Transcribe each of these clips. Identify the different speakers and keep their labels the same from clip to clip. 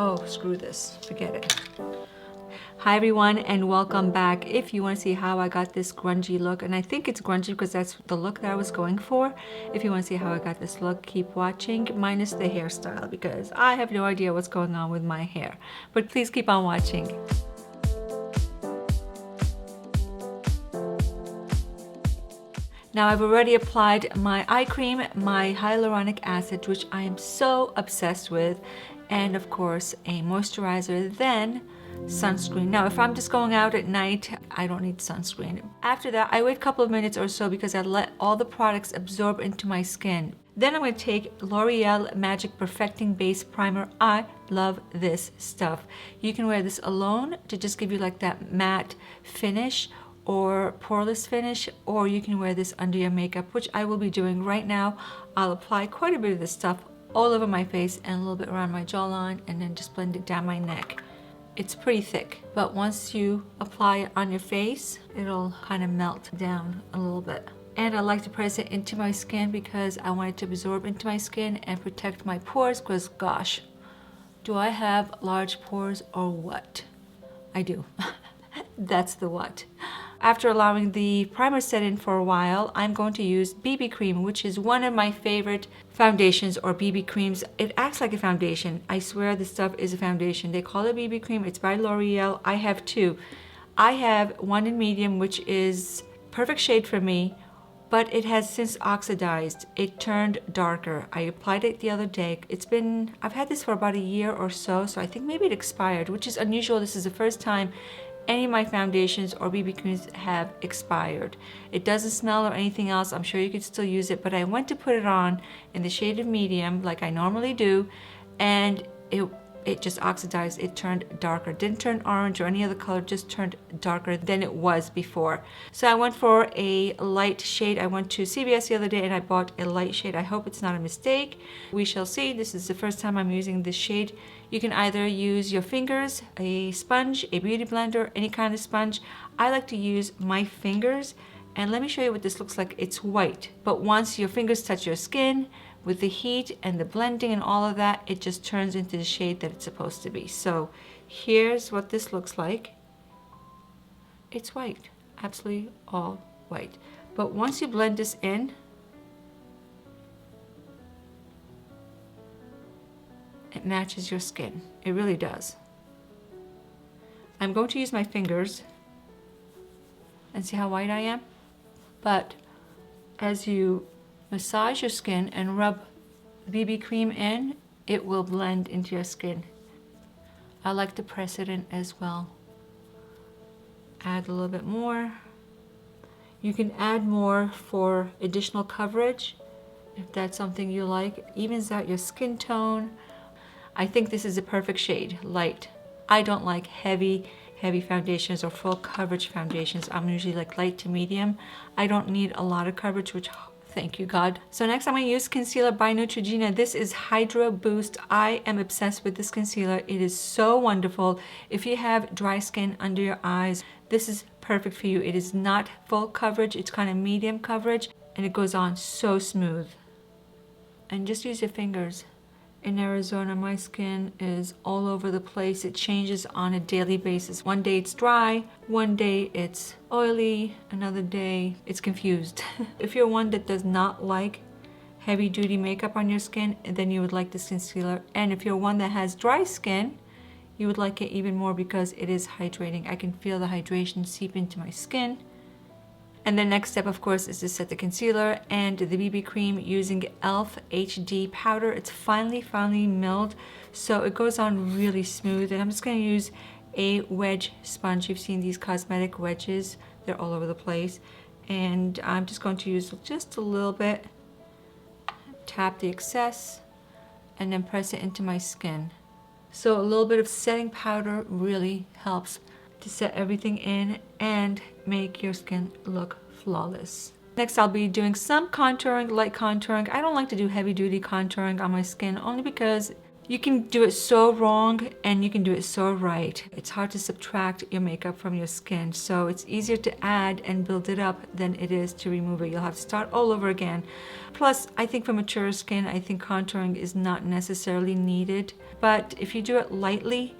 Speaker 1: Oh, screw this, forget it. Hi everyone and welcome back. If you want to see how I got this grungy look, and I think it's grungy because that's the look that I was going for. If you want to see how I got this look, keep watching, minus the hairstyle because I have no idea what's going on with my hair. But please keep on watching. Now I've already applied my eye cream, my hyaluronic acid, which I am so obsessed with, and of course a moisturizer, then sunscreen. Now if I'm just going out at night, I don't need sunscreen. After that, I wait a couple of minutes or so because I let all the products absorb into my skin. Then I'm going to take L'Oreal Magic Perfecting Base Primer. I love this stuff. You can wear this alone to just give you like that matte finish or poreless finish, or you can wear this under your makeup, which I will be doing right now. I'll apply quite a bit of this stuff all over my face and a little bit around my jawline, and then just blend it down my neck. It's pretty thick, but once you apply it on your face, it'll kind of melt down a little bit. And I like to press it into my skin because I want it to absorb into my skin and protect my pores, because gosh, do I have large pores or what? I do. That's the what. After allowing the primer set in for a while, I'm going to use BB cream, which is one of my favorite foundations or BB creams. It acts like a foundation. I swear this stuff is a foundation. They call it BB cream. It's by L'Oreal. I have two. I have one in medium, which is perfect shade for me, but it has since oxidized. It turned darker. I applied it the other day. I've had this for about a year or so, so I think maybe it expired, which is unusual. This is the first time any of my foundations or BB creams have expired. It doesn't smell or anything else. I'm sure you could still use it, but I went to put it on in the shade of medium like I normally do, and it just oxidized. It turned darker. Didn't turn orange or any other color, just turned darker than it was before. So I went for a light shade. I went to CVS the other day and I bought a light shade. I hope it's not a mistake. We shall see. This is the first time I'm using this shade. You can either use your fingers, a sponge, a beauty blender, any kind of sponge. I like to use my fingers, and let me show you what this looks like. It's white, but once your fingers touch your skin, with the heat and the blending and all of that, it just turns into the shade that it's supposed to be. So here's what this looks like. It's white, absolutely all white. But once you blend this in, it matches your skin. It really does. I'm going to use my fingers and see how white I am. But as you massage your skin and rub BB cream in, it will blend into your skin. I like to press it in as well. Add a little bit more. You can add more for additional coverage if that's something you like. Evens out your skin tone. I think this is a perfect shade, light. I don't like heavy foundations or full coverage foundations. I'm usually like light to medium. I don't need a lot of coverage, which thank you, God. So next I'm going to use concealer by Neutrogena. This is Hydra Boost. I am obsessed with this concealer. It is so wonderful. If you have dry skin under your eyes, this is perfect for you. It is not full coverage. It's kind of medium coverage, and it goes on so smooth. And just use your fingers. In Arizona, my skin is all over the place. It changes on a daily basis. One day it's dry, one day it's oily, another day it's confused. If you're one that does not like heavy duty makeup on your skin, then you would like this concealer. And if you're one that has dry skin, you would like it even more because it is hydrating. I can feel the hydration seep into my skin. And the next step, of course, is to set the concealer and the BB cream using e.l.f. HD powder. It's finely milled, so it goes on really smooth. And I'm just going to use a wedge sponge. You've seen these cosmetic wedges. They're all over the place. And I'm just going to use just a little bit, tap the excess, and then press it into my skin. So a little bit of setting powder really helps to set everything in and make your skin look flawless. Next, I'll be doing some contouring, light contouring. I don't like to do heavy duty contouring on my skin only because You can do it so wrong and you can do it so right. It's hard to subtract your makeup from your skin, so it's easier to add and build it up than it is to remove it. You'll have to start all over again. Plus, I think for mature skin, I think contouring is not necessarily needed, but if you do it lightly,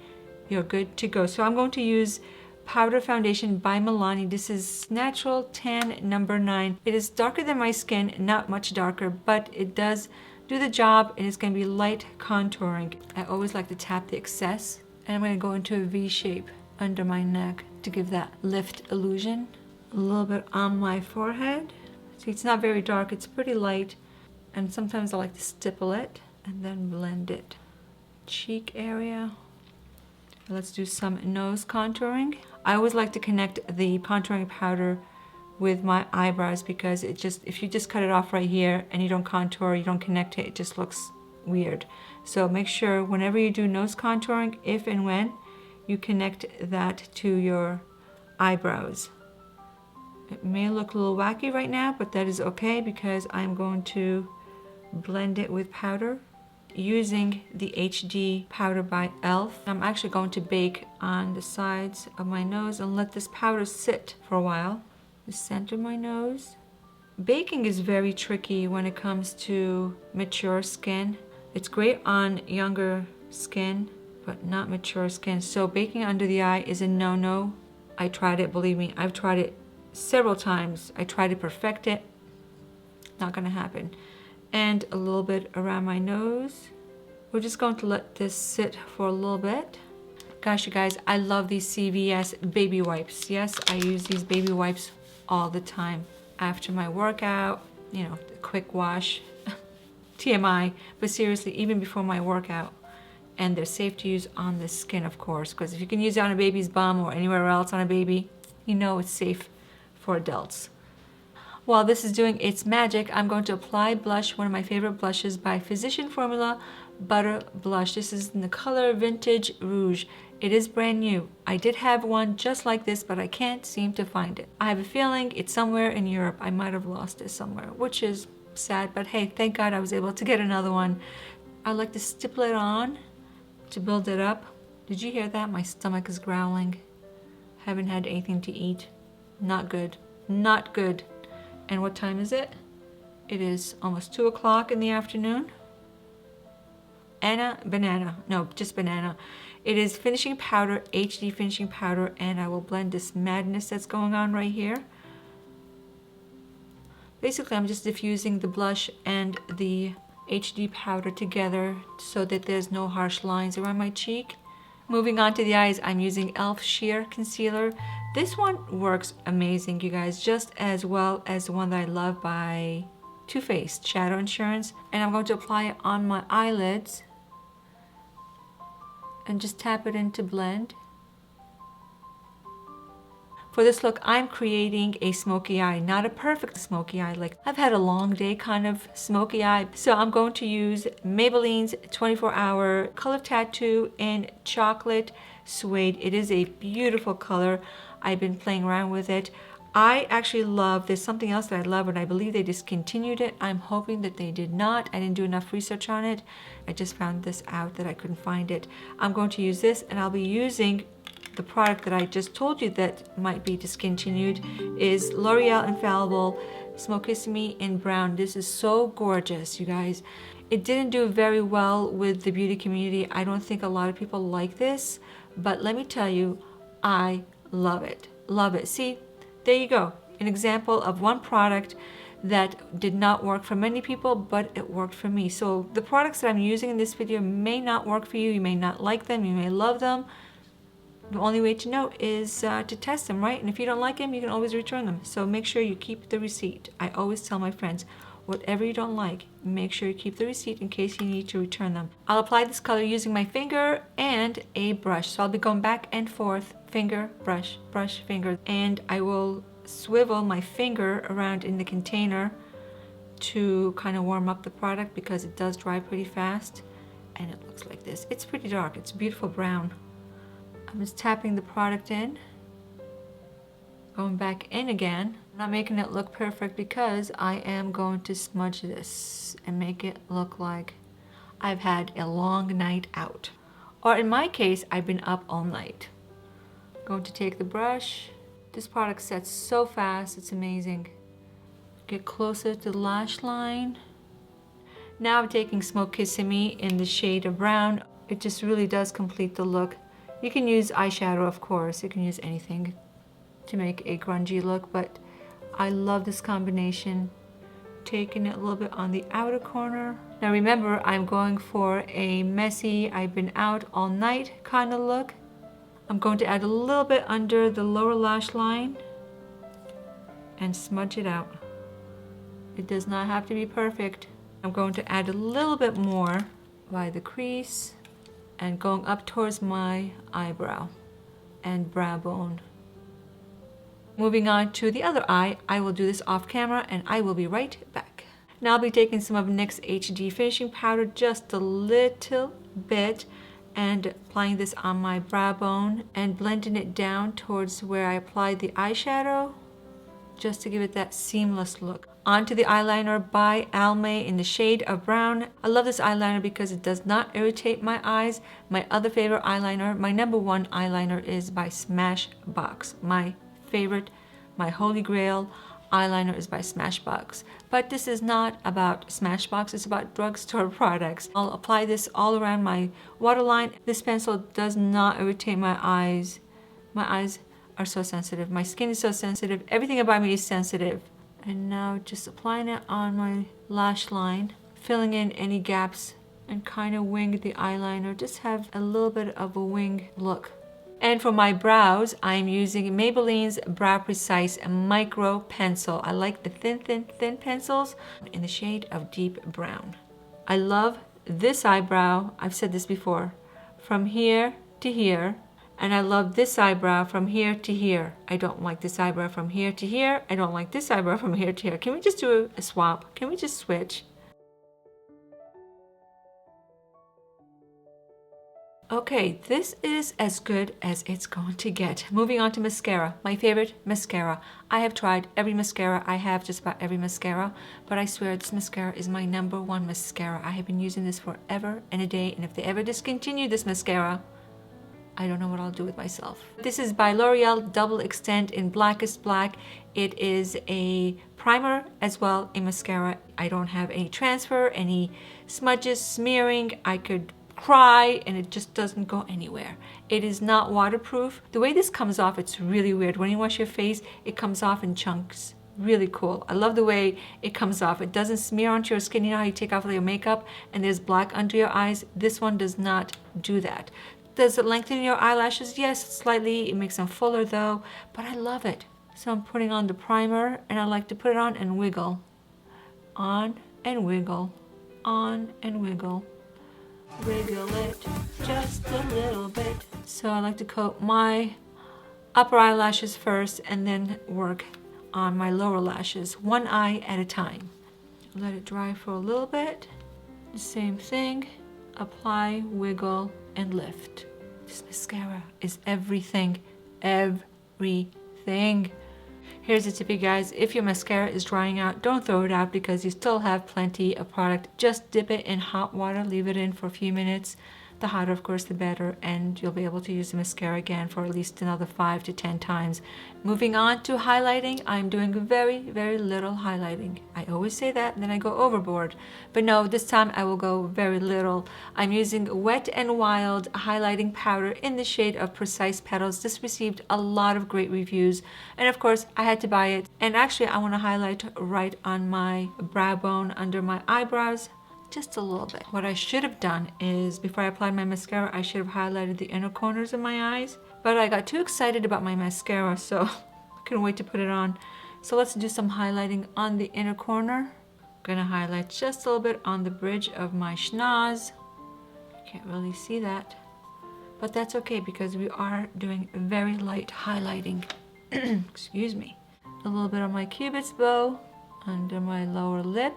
Speaker 1: you're good to go. So I'm going to use powder foundation by Milani. This is Natural Tan number 9. It is darker than my skin, not much darker, but it does do the job, and it's going to be light contouring. I always like to tap the excess, and I'm going to go into a V shape under my neck to give that lift illusion. A little bit on my forehead. See, it's not very dark, it's pretty light, and sometimes I like to stipple it and then blend it. Cheek area. Let's do some nose contouring. I always like to connect the contouring powder with my eyebrows because it just, if you just cut it off right here and you don't contour, you don't connect it, it just looks weird. So make sure whenever you do nose contouring, if and when, you connect that to your eyebrows. It may look a little wacky right now, but that is okay because I'm going to blend it with powder using the HD powder by e.l.f. I'm actually going to bake on the sides of my nose and let this powder sit for a while. The center of my nose. Baking is very tricky when it comes to mature skin. It's great on younger skin, but not mature skin. So baking under the eye is a no-no. I tried it, believe me, I've tried it several times. I tried to perfect it. Not gonna happen. And a little bit around my nose. We're just going to let this sit for a little bit. Gosh, you guys, I love these CVS baby wipes. Yes, I use these baby wipes all the time after my workout, you know, quick wash, TMI, but seriously, even before my workout. And they're safe to use on the skin, of course, because if you can use it on a baby's bum or anywhere else on a baby, you know it's safe for adults. While this is doing its magic, I'm going to apply blush, one of my favorite blushes by Physician Formula Butter Blush. This is in the color Vintage Rouge. It is brand new. I did have one just like this, but I can't seem to find it. I have a feeling it's somewhere in Europe. I might have lost it somewhere, which is sad, but hey, thank God I was able to get another one. I like to stipple it on to build it up. Did you hear that? My stomach is growling. Haven't had anything to eat. Not good. Not good. And what time is it? It is almost 2 o'clock in the afternoon. Just banana. It is finishing powder, HD finishing powder, and I will blend this madness that's going on right here. Basically, I'm just diffusing the blush and the HD powder together so that there's no harsh lines around my cheek. Moving on to the eyes, I'm using e.l.f. Sheer Concealer. This one works amazing, you guys, just as well as the one that I love by Too Faced, Shadow Insurance. And I'm going to apply it on my eyelids and just tap it in to blend. For this look, I'm creating a smoky eye, not a perfect smoky eye. Like, I've had a long day kind of smoky eye. So I'm going to use Maybelline's 24-Hour Color Tattoo in Chocolate Suede. It is a beautiful color. I've been playing around with it. I actually love, there's something else that I love, and I believe they discontinued it. I'm hoping that they did not. I didn't do enough research on it. I just found this out that I couldn't find it. I'm going to use this, and I'll be using the product that I just told you that might be discontinued is L'Oreal Infallible Smokissime in Brown. This is so gorgeous, you guys. It didn't do very well with the beauty community. I don't think a lot of people like this, but let me tell you, I love it. Love it. See, there you go. An example of one product that did not work for many people, but it worked for me. So the products that I'm using in this video may not work for you. You may not like them. You may love them. The only way to know is to test them, right? And if you don't like them, you can always return them. So make sure you keep the receipt. I always tell my friends, whatever you don't like, make sure you keep the receipt in case you need to return them. I'll apply this color using my finger and a brush. So I'll be going back and forth, finger, brush, brush, finger. And I will swivel my finger around in the container to kind of warm up the product because it does dry pretty fast. And it looks like this. It's pretty dark. It's a beautiful brown. I'm just tapping the product in, going back in again. I'm not making it look perfect because I am going to smudge this and make it look like, I've had a long night out. Or in my case, I've been up all night. I'm going to take the brush. This product sets so fast, it's amazing. Get closer to the lash line. Now I'm taking Smoke Kissing Me in the shade of brown. It just really does complete the look. You can use eyeshadow, of course. You can use anything to make a grungy look, but I love this combination. Taking it a little bit on the outer corner. Now remember, I'm going for a messy, I've been out all night kind of look. I'm going to add a little bit under the lower lash line and smudge it out. It does not have to be perfect. I'm going to add a little bit more by the crease and going up towards my eyebrow and brow bone. Moving on to the other eye, I will do this off camera and I will be right back. Now I'll be taking some of NYX HD finishing powder, just a little bit, and applying this on my brow bone and blending it down towards where I applied the eyeshadow, just to give it that seamless look. Onto the eyeliner by Almay in the shade of brown. I love this eyeliner because it does not irritate my eyes. My other favorite eyeliner, my number one eyeliner, is by Smashbox. My favorite, my holy grail eyeliner is by Smashbox. But this is not about Smashbox, it's about drugstore products. I'll apply this all around my waterline. This pencil does not irritate my eyes. My eyes are so sensitive. My skin is so sensitive. Everything about me is sensitive. And now just applying it on my lash line, filling in any gaps and kind of wing the eyeliner. Just have a little bit of a wing look. And for my brows, I'm using Maybelline's Brow Precise Micro Pencil. I like the thin pencils in the shade of deep brown. I love this eyebrow, I've said this before, from here to here. And I love this eyebrow from here to here. I don't like this eyebrow from here to here. I don't like this eyebrow from here to here. Can we just do a swap? Can we just switch? Okay, this is as good as it's going to get. Moving on to mascara, my favorite mascara. I have tried every mascara. I have just about every mascara, but I swear this mascara is my number one mascara. I have been using this forever and a day, and if they ever discontinue this mascara, I don't know what I'll do with myself. This is by L'Oreal Double Extend in Blackest Black. It is a primer as well, a mascara. I don't have any transfer, any smudges, smearing. I could cry and it just doesn't go anywhere. It is not waterproof. The way this comes off, it's really weird. When you wash your face, it comes off in chunks. Really cool. I love the way it comes off. It doesn't smear onto your skin. You know how you take off all your makeup and there's black under your eyes? This one does not do that. Does it lengthen your eyelashes? Yes, slightly. It makes them fuller though, but I love it. So I'm putting on the primer and I like to put it on and wiggle. On and wiggle. On and wiggle. Wiggle it just a little bit. So I like to coat my upper eyelashes first and then work on my lower lashes, one eye at a time. Let it dry for a little bit. The same thing. Apply, wiggle, and lift. This mascara is everything. Everything. Here's a tip, you guys. If your mascara is drying out, don't throw it out because you still have plenty of product. Just dip it in hot water, leave it in for a few minutes. The hotter, of course, the better, and you'll be able to use the mascara again for at least another 5 to 10 times. Moving on to highlighting, I'm doing very, very little highlighting. I always say that, and then I go overboard. But no, this time I will go very little. I'm using Wet n Wild highlighting powder in the shade of Precise Petals. This received a lot of great reviews, and of course, I had to buy it. And actually, I want to highlight right on my brow bone under my eyebrows. Just a little bit. What I should have done is, before I applied my mascara, I should have highlighted the inner corners of my eyes. But I got too excited about my mascara, so I couldn't wait to put it on. So let's do some highlighting on the inner corner. I'm gonna highlight just a little bit on the bridge of my schnoz. Can't really see that, but that's okay because we are doing very light highlighting. Excuse me. A little bit on my cupid's bow, under my lower lip.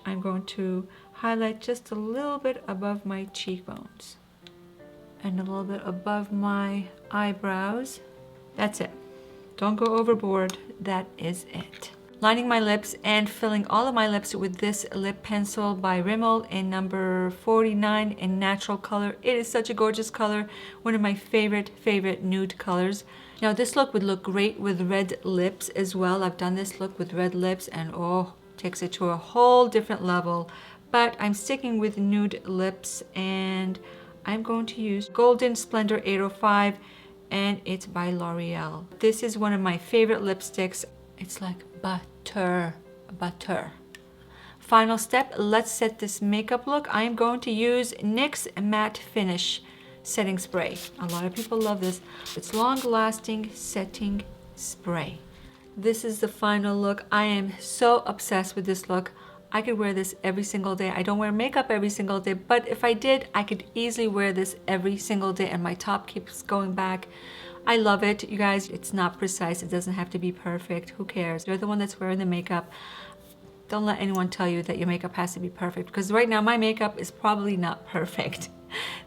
Speaker 1: I'm going to highlight just a little bit above my cheekbones and a little bit above my eyebrows. That's it. Don't go overboard. That is it. lining my lips and filling all of my lips with this lip pencil by Rimmel in number 49 in natural color. It is such a gorgeous color, one of my favorite nude colors. Now this look would look great with red lips as well. I've done this look with red lips and oh, takes it to a whole different level. But I'm sticking with nude lips and I'm going to use Golden Splendor 805 and it's by L'Oreal. This is one of my favorite lipsticks. It's like butter. Final step, let's set this makeup look. I'm going to use NYX Matte Finish setting spray. A lot of people love this. It's long-lasting setting spray. This is the final look. I am so obsessed with this look. I could wear this every single day. I don't wear makeup every single day, but if I did, I could easily wear this every single day and my top keeps going back. I love it. You guys, it's not precise. It doesn't have to be perfect. Who cares? You're the one that's wearing the makeup. Don't let anyone tell you that your makeup has to be perfect, because right now my makeup is probably not perfect.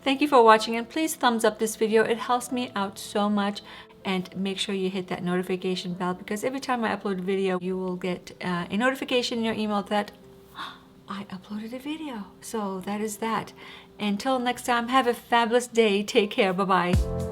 Speaker 1: Thank you for watching, and please thumbs up this video. It helps me out so much. And make sure you hit that notification bell, because every time I upload a video, you will get a notification in your email that I uploaded a video. So that is that. Until next time, have a fabulous day. Take care. Bye-bye.